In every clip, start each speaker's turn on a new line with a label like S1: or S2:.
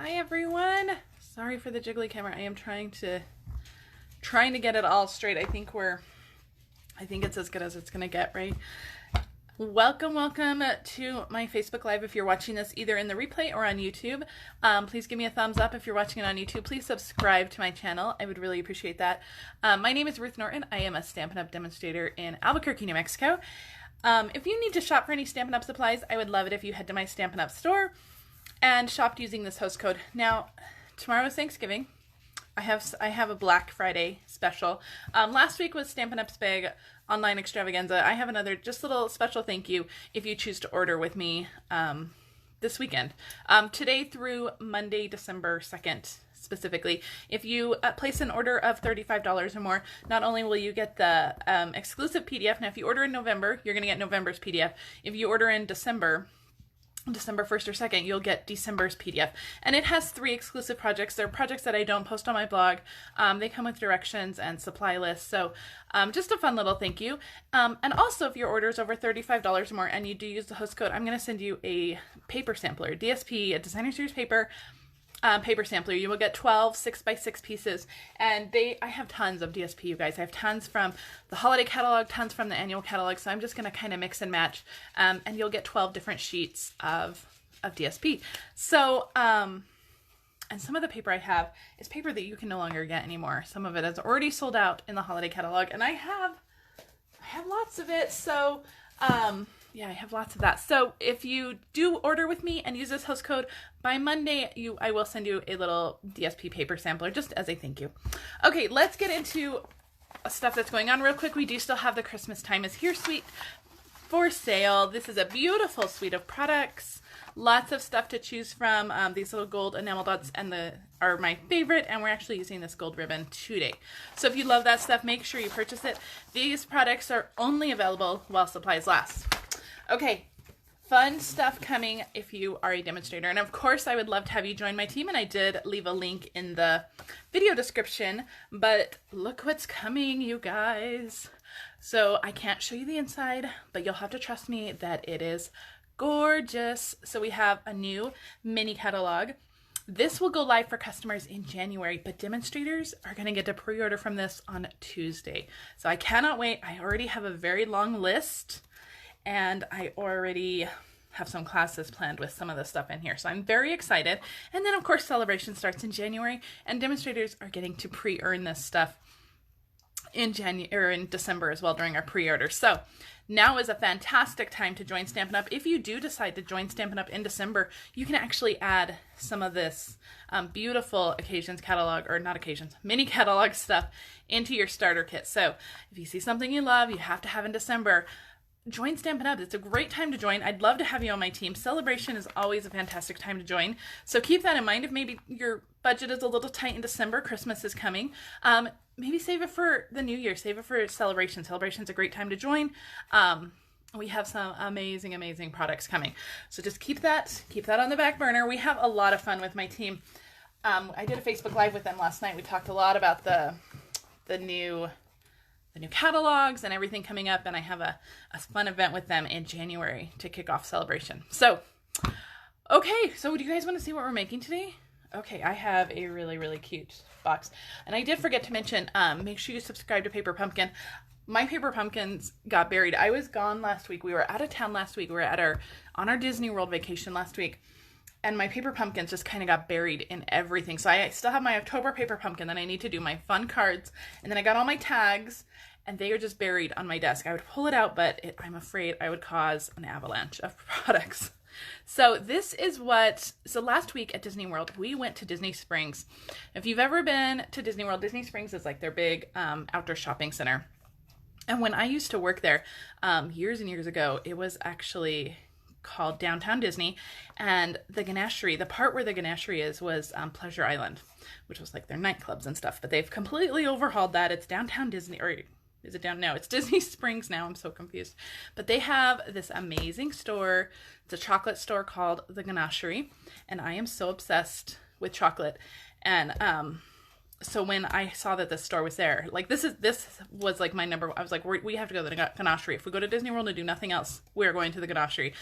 S1: Hi everyone. Sorry for the jiggly camera. I am trying to get it all straight. I think it's as good as it's gonna get, right? Welcome to my Facebook Live. If you're watching this either in the replay or on YouTube, please give me a thumbs up. If you're watching it on YouTube, please subscribe to my channel. I would really appreciate that. My name is Ruth Norton. I am a Stampin' Up! Demonstrator in Albuquerque, New Mexico. If you need to shop for any Stampin' Up! Supplies, I would love it if you head to my Stampin' Up! Store and shopped using this host code. Now, tomorrow is Thanksgiving. I have a Black Friday special. Last week was Stampin' Up's big online extravaganza. I have another just little special thank you if you choose to order with me this weekend. Today through Monday, December 2nd, specifically. If you place an order of $35 or more, not only will you get the exclusive PDF. Now, if you order in November, you're going to get November's PDF. If you order in December 1st or 2nd, you'll get December's PDF. And it has 3 exclusive projects. They're projects that I don't post on my blog. They come with directions and supply lists. So just a fun little thank you. And also, if your order is over $35 or more and you do use the host code, I'm going to send you a paper sampler, DSP, a designer series paper sampler. You will get 12 6x6 pieces, and I have tons of DSP, you guys. I have tons from the holiday catalog, tons from the annual catalog, so I'm just going to kind of mix and match, and you'll get 12 different sheets of DSP. So, and some of the paper I have is paper that you can no longer get anymore. Some of it is already sold out in the holiday catalog, and I have lots of it, so, yeah, I have lots of that. So if you do order with me and use this host code, by Monday, I will send you a little DSP paper sampler just as a thank you. Okay, let's get into stuff that's going on real quick. We do still have the Christmas Time is Here suite for sale. This is a beautiful suite of products. Lots of stuff to choose from. These little gold enamel dots are my favorite, and we're actually using this gold ribbon today. So if you love that stuff, make sure you purchase it. These products are only available while supplies last. Okay, fun stuff coming if you are a demonstrator. And of course, I would love to have you join my team, and I did leave a link in the video description, but look what's coming, you guys. So I can't show you the inside, but you'll have to trust me that it is gorgeous. So we have a new mini catalog. This will go live for customers in January, but demonstrators are going to get to pre-order from this on Tuesday. So I cannot wait. I already have a very long list, and I already have some classes planned with some of the stuff in here. So I'm very excited. And then, of course, celebration starts in January, and demonstrators are getting to pre-earn this stuff in December as well during our pre-order. So now is a fantastic time to join Stampin' Up! If you do decide to join Stampin' Up! In December, you can actually add some of this beautiful occasions catalog, or not occasions, mini catalog stuff into your starter kit. So if you see something you love, you have to have in December, join Stampin' Up! It's a great time to join. I'd love to have you on my team. Celebration is always a fantastic time to join. So keep that in mind. If maybe your budget is a little tight in December, Christmas is coming, maybe save it for the new year. Save it for celebration. Celebration's a great time to join. We have some amazing, amazing products coming. So just keep that on the back burner. We have a lot of fun with my team. I did a Facebook Live with them last night. We talked a lot about the new catalogs and everything coming up, and I have a fun event with them in January to kick off celebration. So, okay, so do you guys want to see what we're making today? Okay, I have a really, really cute box. And I did forget to mention, make sure you subscribe to Paper Pumpkin. My Paper Pumpkins got buried. I was gone last week. We were out of town last week. We were on our Disney World vacation last week. And my Paper Pumpkins just kind of got buried in everything. So I still have my October Paper Pumpkin. Then I need to do my fun cards. And then I got all my tags, and they are just buried on my desk. I would pull it out, but I'm afraid I would cause an avalanche of products. So last week at Disney World, we went to Disney Springs. If you've ever been to Disney World, Disney Springs is like their big outdoor shopping center. And when I used to work there years and years ago, it was actually called Downtown Disney, and the ganachery, the part where the ganachery was Pleasure Island, which was like their nightclubs and stuff, but they've completely overhauled that. It's Downtown Disney, or is it down? No, it's Disney Springs now. I'm so confused. But they have this amazing store. It's a chocolate store called the Ganachery, and I am so obsessed with chocolate. And so when I saw that this store was there, like this was like my number. I was like, we have to go to the ganachery. If we go to Disney World and do nothing else, we're going to the ganachery.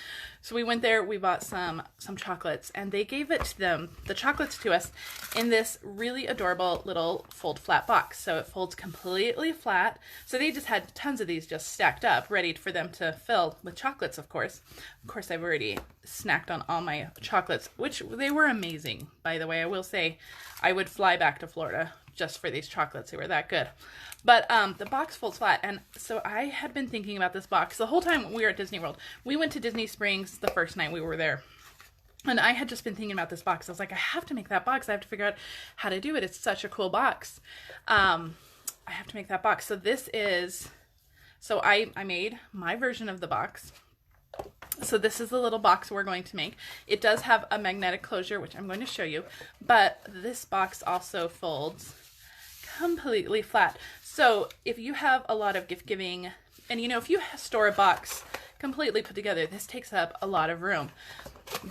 S1: So we went there. We bought some chocolates, and they gave the chocolates to us in this really adorable little fold flat box. So it folds completely flat. So they just had tons of these just stacked up, ready for them to fill with chocolates. Of course, I've already snacked on all my chocolates, which they were amazing. By the way, I will say, I would fly back to Florida just for these chocolates. They were that good. But the box folds flat. And so I had been thinking about this box the whole time we were at Disney World. We went to Disney Springs the first night we were there. And I had just been thinking about this box. I was like, I have to make that box. I have to figure out how to do it. It's such a cool box. I have to make that box. So this is, so I made my version of the box. So this is the little box we're going to make. It does have a magnetic closure, which I'm going to show you, but this box also folds completely flat. So if you have a lot of gift giving, and if you store a box completely put together, this takes up a lot of room.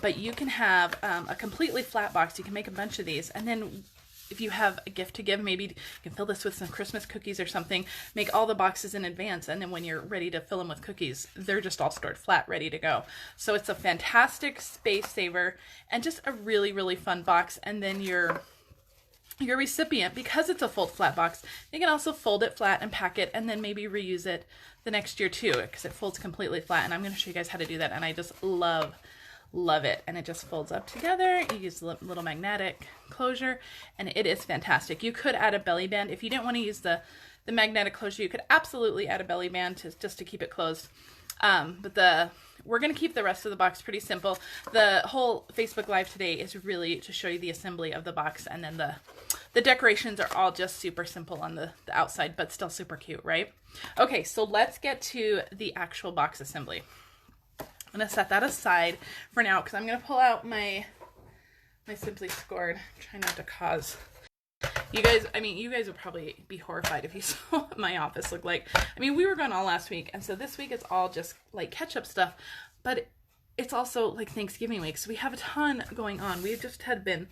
S1: But you can have a completely flat box. You can make a bunch of these, and then if you have a gift to give, maybe you can fill this with some Christmas cookies or something, make all the boxes in advance, and then when you're ready to fill them with cookies, they're just all stored flat, ready to go. So it's a fantastic space saver and just a really, really fun box. And then your recipient, because it's a fold flat box, you can also fold it flat and pack it, and then maybe reuse it the next year too, because it folds completely flat. And I'm going to show you guys how to do that, and I just love it. And it just folds up together. You use a little magnetic closure, and it is fantastic. You could add a belly band if you didn't want to use the magnetic closure. You could absolutely add a belly band just to keep it closed. But we're going to keep the rest of the box pretty simple. The whole Facebook Live today is really to show you the assembly of the box, and then the decorations are all just super simple on the outside, but still super cute, right? Okay, so let's get to the actual box assembly. I'm going to set that aside for now because I'm going to pull out my Simply Scored. Try not to cause you guys, you guys would probably be horrified if you saw what my office looked like. We were gone all last week, and so this week it's all just like catch-up stuff, but it's also like Thanksgiving week, so we have a ton going on. We just had been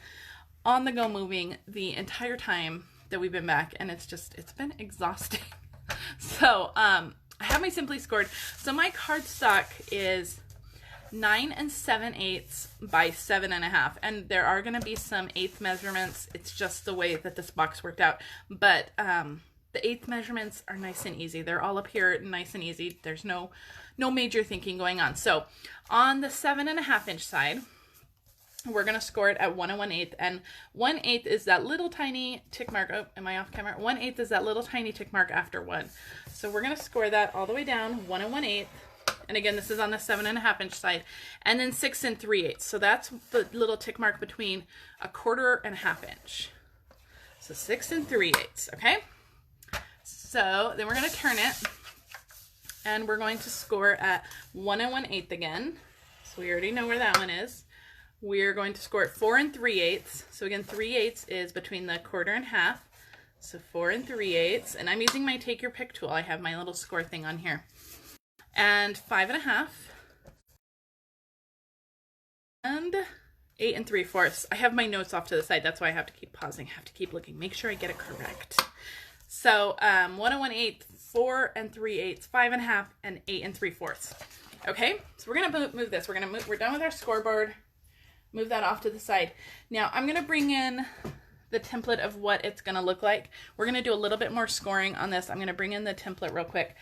S1: on the go moving the entire time that we've been back, and it's been exhausting. So, I have my Simply Scored. So my cardstock is 9 7/8 by 7.5, and there are going to be some 1/8 measurements. It's just the way that this box worked out, but the 1/8 measurements are nice and easy. They're all up here, nice and easy. There's no major thinking going on. So on the 7.5 inch side, we're going to score it at 1 1/8, and 1/8 is that little tiny tick mark. Oh, am I off camera? 1/8 is that little tiny tick mark after 1. So we're going to score that all the way down, 1 1/8. And again, this is on the 7.5 inch side, and then 6 3/8. So that's the little tick mark between 1/4 and 1/2 inch. So 6 3/8. Okay. So then we're going to turn it, and we're going to score at 1 1/8 again. So we already know where that one is. We're going to score at 4 3/8. So again, 3/8 is between the 1/4 and 1/2. So 4 3/8. And I'm using my Take Your Pick tool. I have my little score thing on here. And 5 1/2. And 8 3/4. I have my notes off to the side. That's why I have to keep pausing. I have to keep looking. Make sure I get it correct. So 1 1/8, 4 3/8, 5 1/2, and 8 3/4. Okay, so we're gonna move this. We're done with our scoreboard. Move that off to the side. Now I'm gonna bring in the template of what it's gonna look like. We're gonna do a little bit more scoring on this. I'm gonna bring in the template real quick.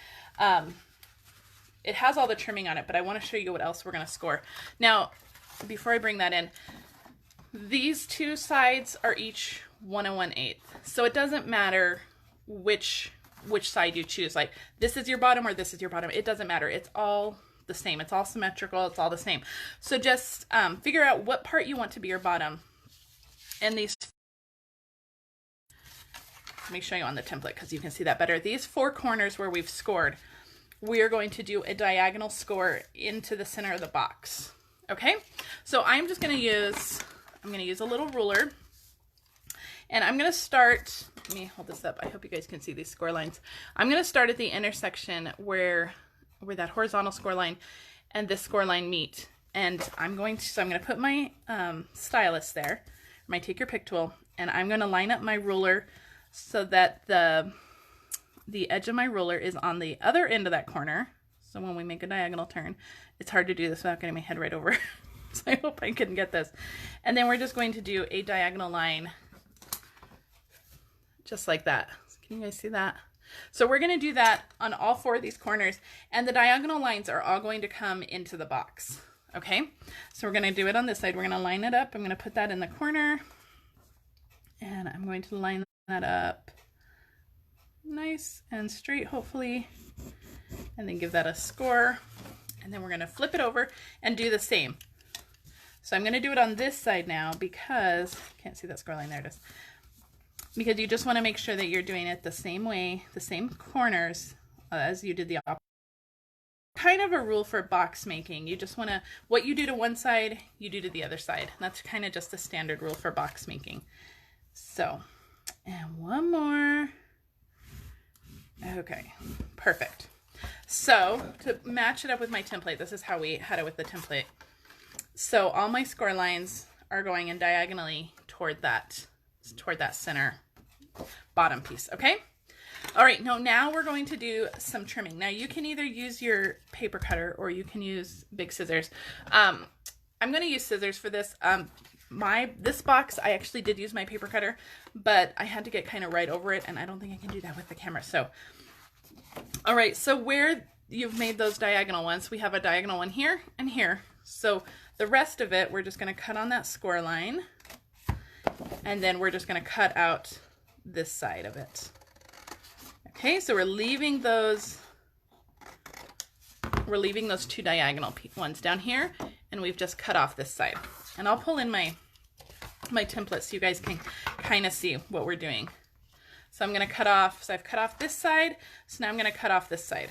S1: It has all the trimming on it, but I want to show you what else we're gonna score. Now, before I bring that in, these two sides are each 1 1/8. So it doesn't matter which side you choose. Like this is your bottom or this is your bottom. It doesn't matter. It's all the same. It's all symmetrical. It's all the same. So just figure out what part you want to be your bottom. And these, let me show you on the template because you can see that better. These 4 corners where we've scored, we are going to do a diagonal score into the center of the box. Okay, so I'm just going to use, a little ruler, and I'm going to start, let me hold this up. I hope you guys can see these score lines. I'm going to start at the intersection where that horizontal score line and this score line meet. And I'm going to put my stylus there, my Take Your Pick tool, and I'm going to line up my ruler so that the edge of my ruler is on the other end of that corner. So when we make a diagonal turn, it's hard to do this without getting my head right over. So I hope I can get this. And then we're just going to do a diagonal line just like that. Can you guys see that? So we're going to do that on all 4 of these corners, and the diagonal lines are all going to come into the box. Okay, so we're going to do it on this side. We're going to line it up. I'm going to put that in the corner, and I'm going to line that up nice and straight, hopefully, and then give that a score. And then we're going to flip it over and do the same. So I'm going to do it on this side now because, can't see that score line, there it is. Because you just want to make sure that you're doing it the same way, the same corners as you did the opposite. Kind of a rule for box making. You just want to, what you do to one side, you do to the other side. That's kind of just the standard rule for box making. So, and one more. Okay, perfect. So to match it up with my template, this is how we had it with the template. So all my score lines are going in diagonally toward that center bottom piece. Okay. All right. Now we're going to do some trimming. Now you can either use your paper cutter or you can use big scissors. I'm going to use scissors for this. This box, I actually did use my paper cutter, but I had to get kind of right over it, and I don't think I can do that with the camera. So, all right. So where you've made those diagonal ones, we have a diagonal one here and here. So the rest of it, we're just going to cut on that score line, and then we're just going to cut out this side of it. Okay, so we're leaving those 2 diagonal ones down here, and we've just cut off this side. And I'll pull in my template so you guys can kind of see what we're doing. So I'm going to cut off, so I've cut off this side, so now I'm going to cut off this side.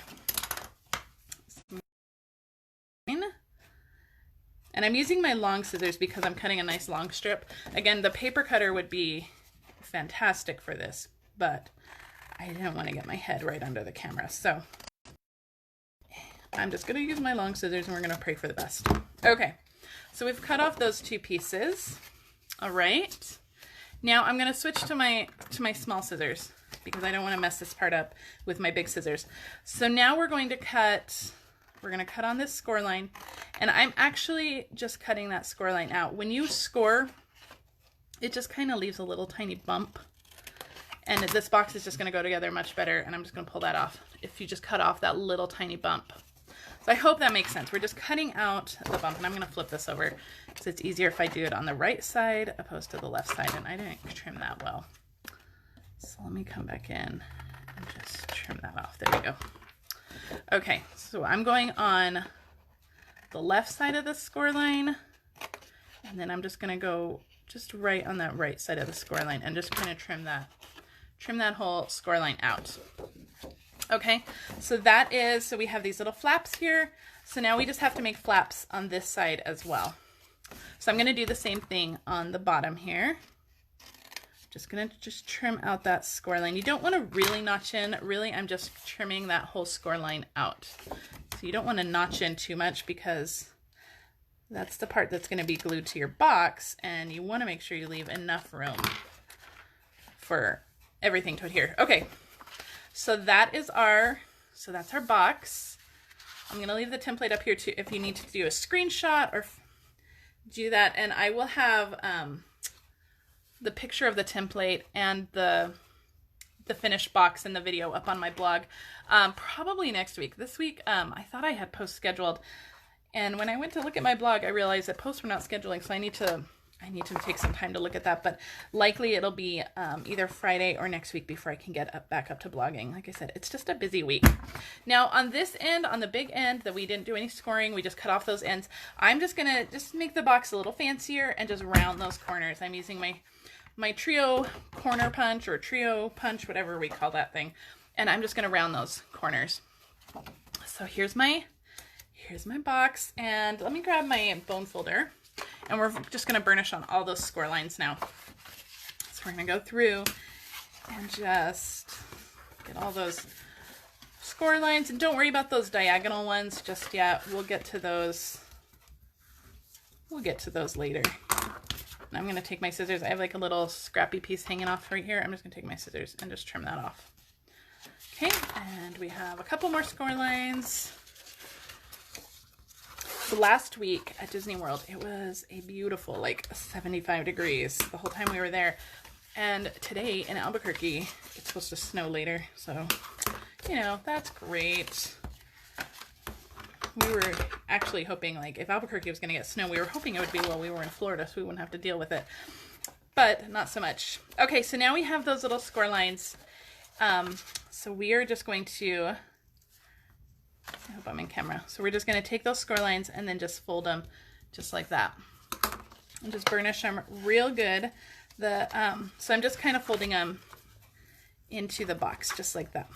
S1: And I'm using my long scissors because I'm cutting a nice long strip. Again, the paper cutter would be fantastic for this, but I didn't want to get my head right under the camera. So I'm just going to use my long scissors, and we're going to pray for the best. Okay, so we've cut off those 2 pieces. All right. Now I'm going to switch to my small scissors because I don't want to mess this part up with my big scissors. So now we're going to cut on this score line, and I'm actually just cutting that score line out. When you score, it just kind of leaves a little tiny bump, and this box is just going to go together much better, and I'm just going to pull that off if you just cut off that little tiny bump. So I hope that makes sense. We're just cutting out the bump, and I'm going to flip this over because it's easier if I do it on the right side opposed to the left side, and I didn't trim that well. So let me come back in and just trim that off. There we go. Okay, so I'm going on the left side of the score line, and then I'm just going to go just right on that right side of the score line and just kind of trim that whole score line out. Okay, so so we have these little flaps here. So now we just have to make flaps on this side as well. So I'm going to do the same thing on the bottom here. Just going to trim out that score line. You don't want to really notch in. Really, I'm just trimming that whole score line out. So you don't want to notch in too much because that's the part that's going to be glued to your box, and you want to make sure you leave enough room for everything to adhere. Okay, so that's our box. I'm going to leave the template up here too if you need to do a screenshot or do that, and I will have the picture of the template and the finished box in the video up on my blog probably next week. This week I thought I had posts scheduled, and when I went to look at my blog I realized that posts were not scheduling, so I need to take some time to look at that, but likely it'll be either Friday or next week before I can get back up to blogging. Like I said, it's just a busy week. Now on this end, on the big end that we didn't do any scoring, we just cut off those ends. I'm just gonna make the box a little fancier and just round those corners. I'm using my trio corner punch or trio punch, whatever we call that thing, and I'm just gonna round those corners. So here's my box, and let me grab my bone folder, and we're just gonna burnish on all those score lines now. So we're gonna go through and just get all those score lines, and don't worry about those diagonal ones just yet. We'll get to those later. I'm going to take my scissors. I have like a little scrappy piece hanging off right here. I'm just going to take my scissors and just trim that off. Okay, and we have a couple more score lines. So last week at Disney World, it was a beautiful, like 75 degrees the whole time we were there. And today in Albuquerque, it's supposed to snow later. So, you know, that's great. We were actually hoping, like, if Albuquerque was going to get snow, we were hoping it would be while we were in Florida so we wouldn't have to deal with it. But not so much. Okay, so now we have those little score lines. So we are just going to, I hope I'm in camera. So we're just going to take those score lines and then just fold them just like that. And just burnish them real good. So I'm just kind of folding them into the box just like that.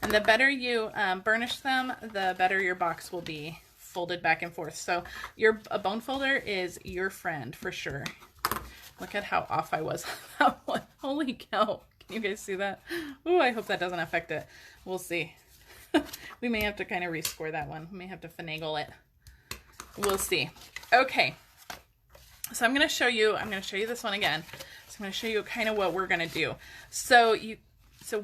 S1: And the better you burnish them, the better your box will be folded back and forth. So a bone folder is your friend for sure. Look at how off I was on that one. Holy cow. Can you guys see that? Ooh, I hope that doesn't affect it. We'll see. We may have to kind of rescore that one. We may have to finagle it. We'll see. Okay. So I'm going to show you this one again. So I'm going to show you kind of what we're going to do. So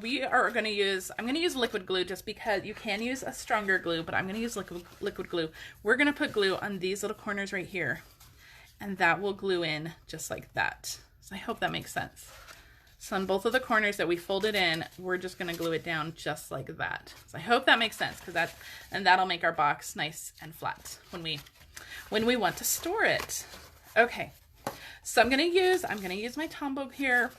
S1: we are going to use, I'm going to use liquid glue just because you can use a stronger glue, but I'm going to use liquid glue. We're going to put glue on these little corners right here, and that will glue in just like that. So I hope that makes sense. So on both of the corners that we folded in, we're just going to glue it down just like that. So I hope that makes sense, because that'll make our box nice and flat when we want to store it. Okay. So I'm going to use my Tombow here.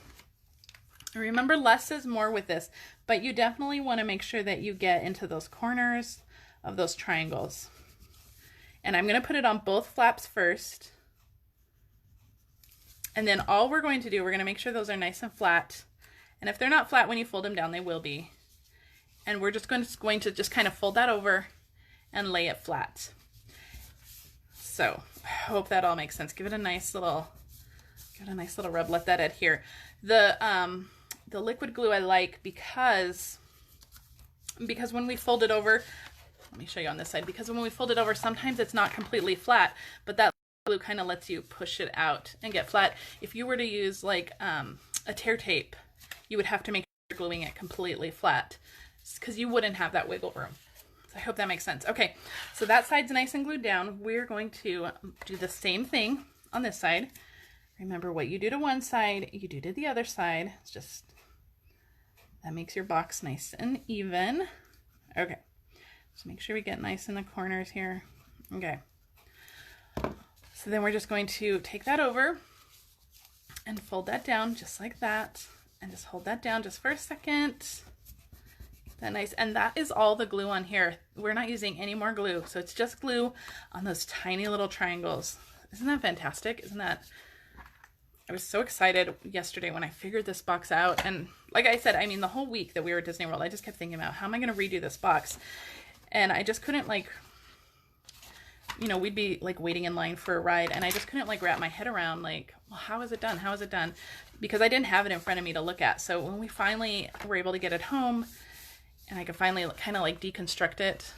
S1: Remember, less is more with this, but you definitely want to make sure that you get into those corners of those triangles. And I'm going to put it on both flaps first. And then all we're going to do, we're going to make sure those are nice and flat. And if they're not flat when you fold them down, they will be. And we're just going to just kind of fold that over and lay it flat. So I hope that all makes sense. Give it a nice little rub. Let that adhere. The liquid glue I like because when we fold it over, let me show you on this side, because when we fold it over, sometimes it's not completely flat, but that glue kind of lets you push it out and get flat. If you were to use like a tear tape, you would have to make sure you're gluing it completely flat because you wouldn't have that wiggle room. So I hope that makes sense. Okay, so that side's nice and glued down. We're going to do the same thing on this side. Remember, what you do to one side, you do to the other side. It's just, that makes your box nice and even. Okay, so make sure we get nice in the corners here. Okay, so then we're just going to take that over and fold that down just like that, and just hold that down just for a second. That nice, and that is all the glue on here. We're not using any more glue, so it's just glue on those tiny little triangles. Isn't that fantastic? Isn't that? I was so excited yesterday when I figured this box out. And like I said, I mean, the whole week that we were at Disney World, I just kept thinking about how am I going to redo this box? And I just couldn't, like, you know, we'd be like waiting in line for a ride, and I just couldn't like wrap my head around like, well, how is it done? How is it done? Because I didn't have it in front of me to look at. So when we finally were able to get it home and I could finally kind of like deconstruct it,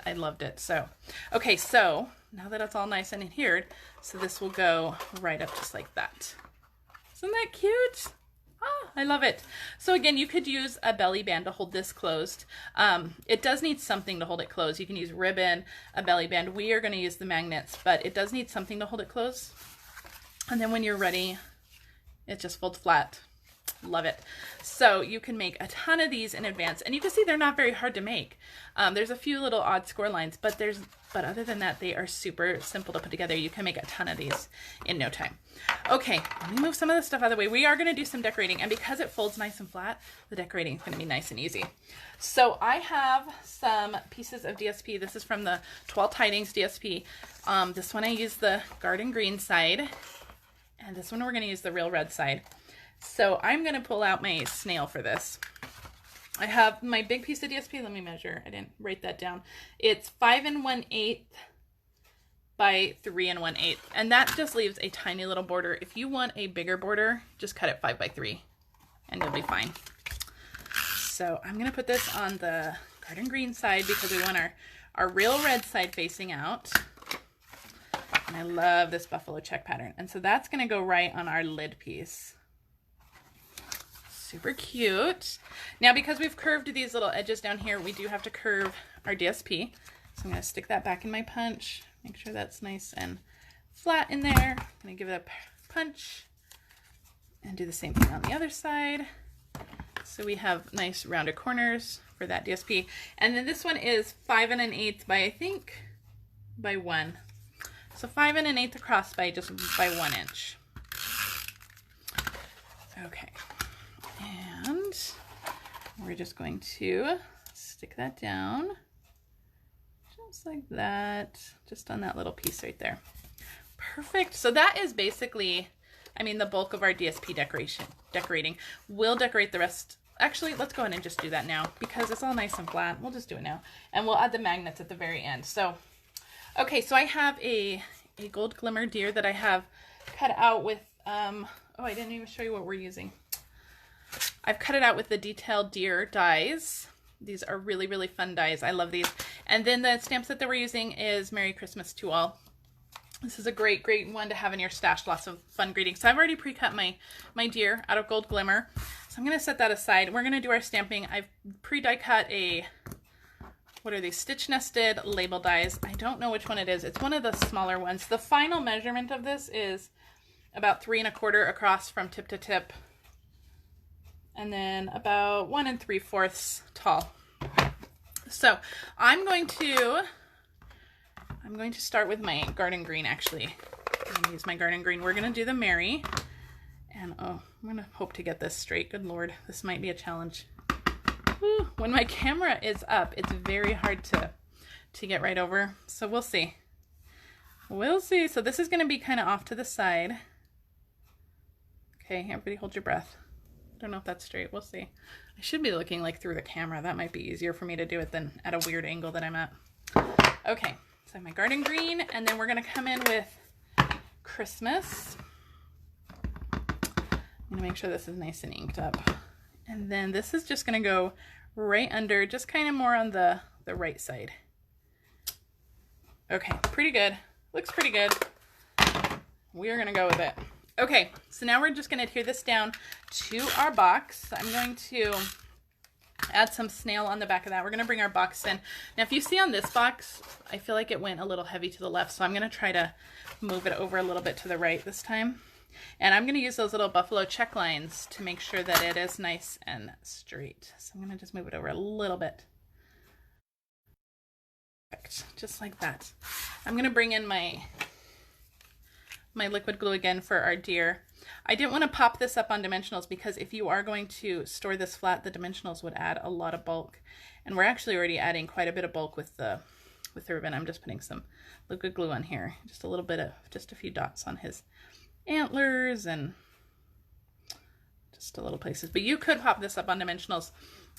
S1: I loved it. So, okay, so now that it's all nice and adhered, so this will go right up just like that. Isn't that cute? Oh, I love it. So again, you could use a belly band to hold this closed. It does need something to hold it closed. You can use ribbon, a belly band. We are going to use the magnets, but it does need something to hold it closed. And then when you're ready, it just folds flat. Love it. So you can make a ton of these in advance, and you can see they're not very hard to make. There's a few little odd score lines, but other than that, they are super simple to put together. You can make a ton of these in no time. Okay, let me move some of the stuff out of the way. We are going to do some decorating, and because it folds nice and flat, the decorating is going to be nice and easy. So I have some pieces of DSP. This is from the Toile Tidings DSP. This one I use the garden green side, and this one we're going to use the real red side. So I'm going to pull out my snail for this. I have my big piece of DSP. Let me measure. I didn't write that down. It's 5 1/8 by 3 1/8. And that just leaves a tiny little border. If you want a bigger border, just cut it 5 by 3 and you'll be fine. So I'm going to put this on the garden green side because we want our real red side facing out. And I love this buffalo check pattern. And so that's going to go right on our lid piece. Super cute. Now, because we've curved these little edges down here, we do have to curve our DSP. So I'm going to stick that back in my punch. Make sure that's nice and flat in there. I'm going to give it a punch and do the same thing on the other side. So we have nice rounded corners for that DSP. And then this one is 5 1/8 by, I think, by 1. So 5 1/8 across by 1 inch. Okay. And we're just going to stick that down just like that, just on that little piece right there. Perfect. So that is basically, I mean, the bulk of our DSP decorating. We'll decorate the rest. Actually, let's go ahead and just do that now because it's all nice and flat. We'll just do it now. And we'll add the magnets at the very end. So, okay, so I have a gold glimmer deer that I have cut out with, oh, I didn't even show you what we're using. I've cut it out with the detailed deer dies. These are really, really fun dies. I love these. And then the stamp set that we're using is Merry Christmas to All. This is a great, great one to have in your stash. Lots of fun greetings. So I've already pre-cut my deer out of gold glimmer. So I'm going to set that aside. We're going to do our stamping. I've pre-die cut what are these? Stitch nested label dies. I don't know which one it is. It's one of the smaller ones. The final measurement of this is about 3 1/4 across from tip to tip. And then about 1 3/4 tall. So I'm going to start with my garden green, actually. I'm going to use my garden green. We're going to do the Mary. And oh, I'm going to hope to get this straight. Good Lord, this might be a challenge. Woo. When my camera is up, it's very hard to get right over. So we'll see. We'll see. So this is going to be kind of off to the side. Okay, everybody hold your breath. Don't know if that's straight. We'll see. I should be looking like through the camera. That might be easier for me to do it than at a weird angle that I'm at. Okay, so my garden green, and then we're going to come in with Christmas. I'm going to make sure this is nice and inked up. And then this is just going to go right under, just kind of more on the right side. Okay, pretty good. Looks pretty good. We are going to go with it. Okay, so now we're just going to adhere this down to our box. I'm going to add some snail on the back of that. We're going to bring our box in. Now, if you see on this box, I feel like it went a little heavy to the left, so I'm going to try to move it over a little bit to the right this time. And I'm going to use those little buffalo check lines to make sure that it is nice and straight. So I'm going to just move it over a little bit. Perfect, just like that. I'm going to bring in my liquid glue again for our deer. I didn't want to pop this up on dimensionals because if you are going to store this flat, the dimensionals would add a lot of bulk. And we're actually already adding quite a bit of bulk with the ribbon. I'm just putting some liquid glue on here. Just a little bit of, just a few dots on his antlers and just a little places. But you could pop this up on dimensionals.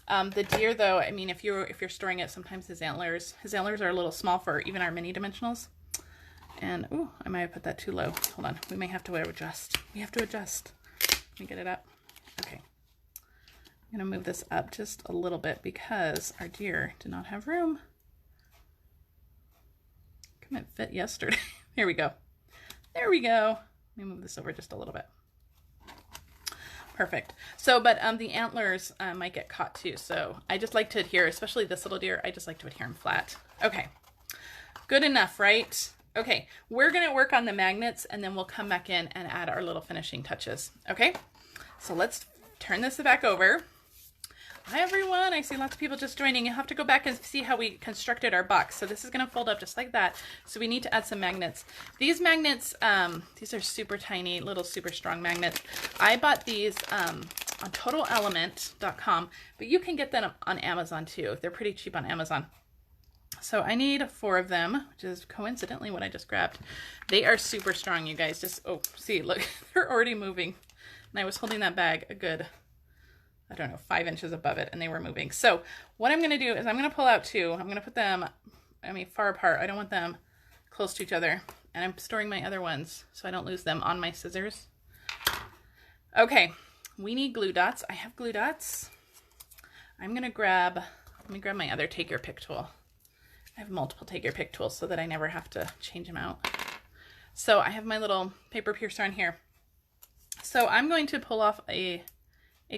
S1: The deer though, I mean, if you're storing it, sometimes his antlers are a little small for even our mini dimensionals. And, oh, I might have put that too low. Hold on. We may have to adjust. We have to adjust. Let me get it up. Okay. I'm going to move this up just a little bit because our deer did not have room. Couldn't fit yesterday. Here we go. There we go. Let me move this over just a little bit. Perfect. So, but the antlers might get caught too. So I just like to adhere, especially this little deer, I just like to adhere them flat. Okay. Good enough, right? Okay, we're going to work on the magnets and then we'll come back in and add our little finishing touches. Okay, so let's turn this back over. Hi everyone, I see lots of people just joining. You have to go back and see how we constructed our box. So this is going to fold up just like that. So we need to add some magnets. These magnets, these are super tiny, little super strong magnets. I bought these on totalelement.com, but you can get them on Amazon too. They're pretty cheap on Amazon. So I need 4 of them, which is coincidentally what I just grabbed. They are super strong, you guys. Just, oh, see, look, they're already moving. And I was holding that bag a good, I don't know, 5 inches above it, and they were moving. So what I'm going to do is I'm going to pull out 2. I'm going to put them, I mean, far apart. I don't want them close to each other. And I'm storing my other ones so I don't lose them on my scissors. Okay, we need glue dots. I have glue dots. I'm going to grab, let me grab my other take your pick tool. I have multiple take your pick tools so that I never have to change them out. So I have my little paper piercer on here. So I'm going to pull off a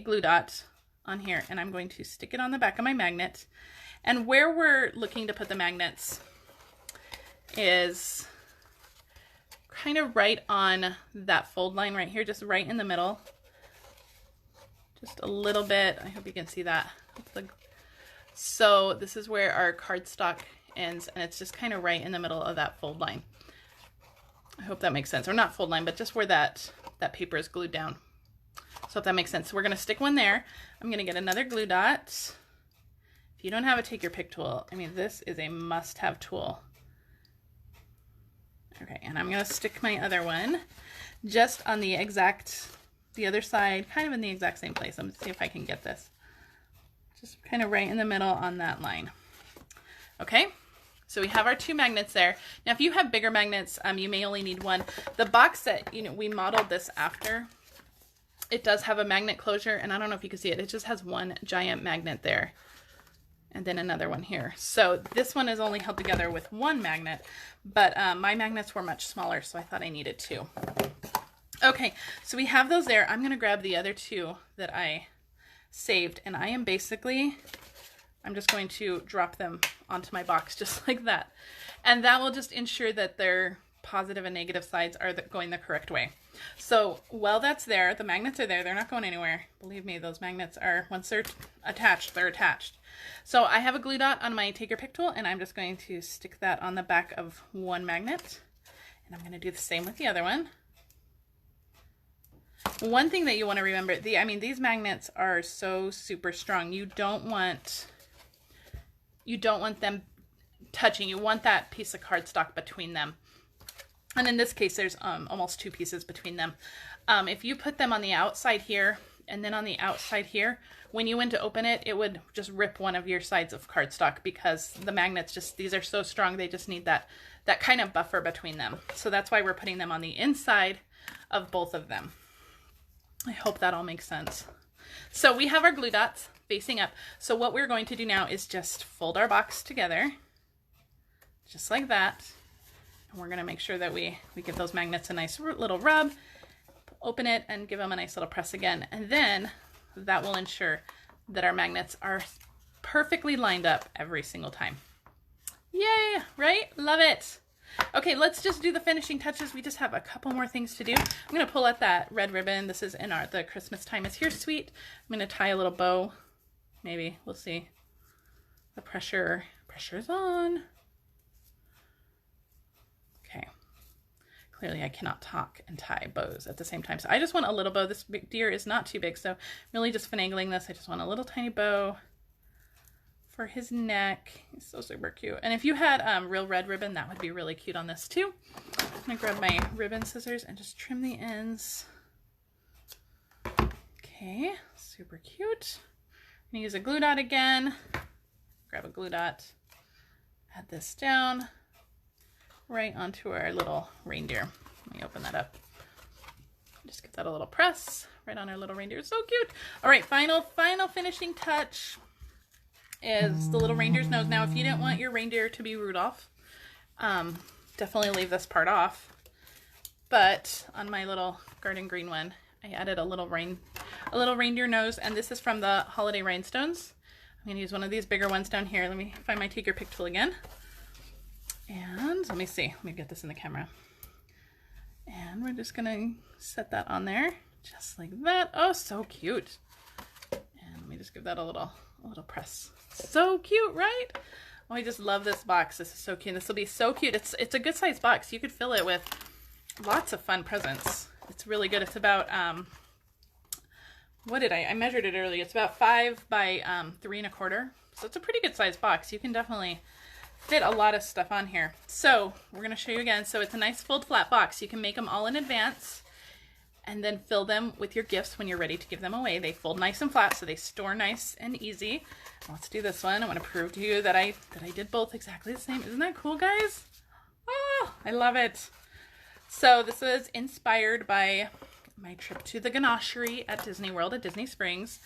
S1: glue dot on here, and I'm going to stick it on the back of my magnet. And where we're looking to put the magnets is kind of right on that fold line right here, just right in the middle. Just a little bit. I hope you can see that. So this is where our cardstock ends, and it's just kind of right in the middle of that fold line. I hope that makes sense. Or not fold line, but just where that paper is glued down. So if that makes sense. So we're going to stick one there. I'm going to get another glue dot. If you don't have a take your pick tool, I mean, this is a must-have tool. Okay, and I'm going to stick my other one just on the other side, kind of in the exact same place. I'm going to see if I can get this. Just kind of right in the middle on that line. Okay, so we have our 2 magnets there. Now, if you have bigger magnets, you may only need one. The box that, we modeled this after, it does have a magnet closure, and I don't know if you can see it. It just has one giant magnet there, and then another one here. So this one is only held together with 1 magnet, but my magnets were much smaller, so I thought I needed 2. Okay, so we have those there. I'm going to grab the other 2 that I saved, and I'm just going to drop them onto my box just like that. And that will just ensure that their positive and negative sides are going the correct way. So while that's there, the magnets are there. They're not going anywhere. Believe me, those magnets are, once they're attached, they're attached. So I have a glue dot on my take your pick tool, and I'm just going to stick that on the back of 1 magnet. And I'm going to do the same with the other one. One thing that you want to remember, these magnets are so super strong. You don't want them touching. You want that piece of cardstock between them. And in this case, there's almost 2 pieces between them. If you put them on the outside here and then on the outside here, when you went to open it, it would just rip one of your sides of cardstock, because the magnets these are so strong, they just need that kind of buffer between them. So that's why we're putting them on the inside of both of them. I hope that all makes sense. So we have our glue dots facing up. So what we're going to do now is just fold our box together, just like that. And we're going to make sure that we give those magnets a nice little rub, open it, and give them a nice little press again. And then that will ensure that our magnets are perfectly lined up every single time. Yay, right? Love it. Okay, let's just do the finishing touches. We just have a couple more things to do. I'm going to pull out that red ribbon. This is in the Christmas Time is Here suite. I'm going to tie a little bow. Maybe. We'll see. The pressure's on. Okay. Clearly I cannot talk and tie bows at the same time. So I just want a little bow. This big deer is not too big, so really just finagling this. I just want a little tiny bow for his neck. He's so super cute. And if you had real red ribbon, that would be really cute on this too. I'm gonna grab my ribbon scissors and just trim the ends. Okay, super cute. I'm gonna use a glue dot again. Grab a glue dot, add this down right onto our little reindeer. Let me open that up. Just give that a little press right on our little reindeer. So cute. All right, final finishing touch is the little reindeer's nose. Now, if you didn't want your reindeer to be Rudolph, definitely leave this part off. But on my little garden green one, I added a little reindeer nose, and this is from the Holiday Rhinestones. I'm gonna use one of these bigger ones down here. Let me find my take your pick tool again. And let me see. Let me get this in the camera. And we're just gonna set that on there, just like that. Oh, so cute. And let me just give that a little press. So cute, right? Oh, I just love this box. This is so cute. This will be so cute. It's a good sized box. You could fill it with lots of fun presents. It's really good. It's about what did I measured it earlier. It's about 5 by 3 1/4. So it's a pretty good sized box. You can definitely fit a lot of stuff on here. So we're going to show you again. So it's a nice fold flat box. You can make them all in advance and then fill them with your gifts when you're ready to give them away. They fold nice and flat, so they store nice and easy. Let's do this one. I want to prove to you that I did both exactly the same. Isn't that cool, guys? Oh, I love it. So this was inspired by my trip to the ganachery at Disney World at Disney Springs.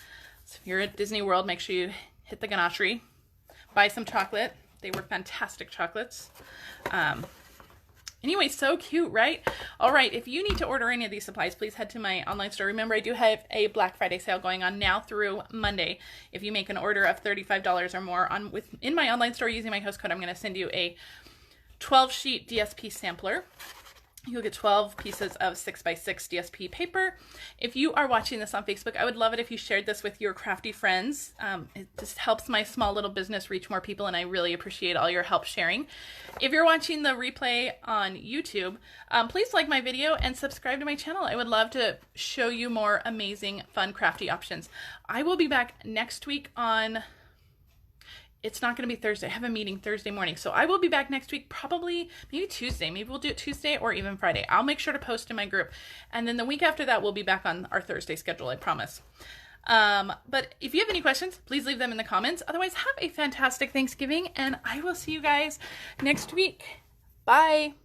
S1: So if you're at Disney World, make sure you hit the ganachery, buy some chocolate. They were fantastic chocolates. Anyway, so cute, right? All right, if you need to order any of these supplies, please head to my online store. Remember, I do have a Black Friday sale going on now through Monday. If you make an order of $35 or more in my online store using my host code, I'm going to send you a 12-sheet DSP sampler. You'll get 12 pieces of 6x6 DSP paper. If you are watching this on Facebook, I would love it if you shared this with your crafty friends. It just helps my small little business reach more people, and I really appreciate all your help sharing. If you're watching the replay on YouTube, please like my video and subscribe to my channel. I would love to show you more amazing, fun, crafty options. I will be back next week on... It's not going to be Thursday. I have a meeting Thursday morning. So I will be back next week, probably maybe Tuesday. Maybe we'll do it Tuesday or even Friday. I'll make sure to post in my group. And then the week after that, we'll be back on our Thursday schedule, I promise. But if you have any questions, please leave them in the comments. Otherwise, have a fantastic Thanksgiving, and I will see you guys next week. Bye.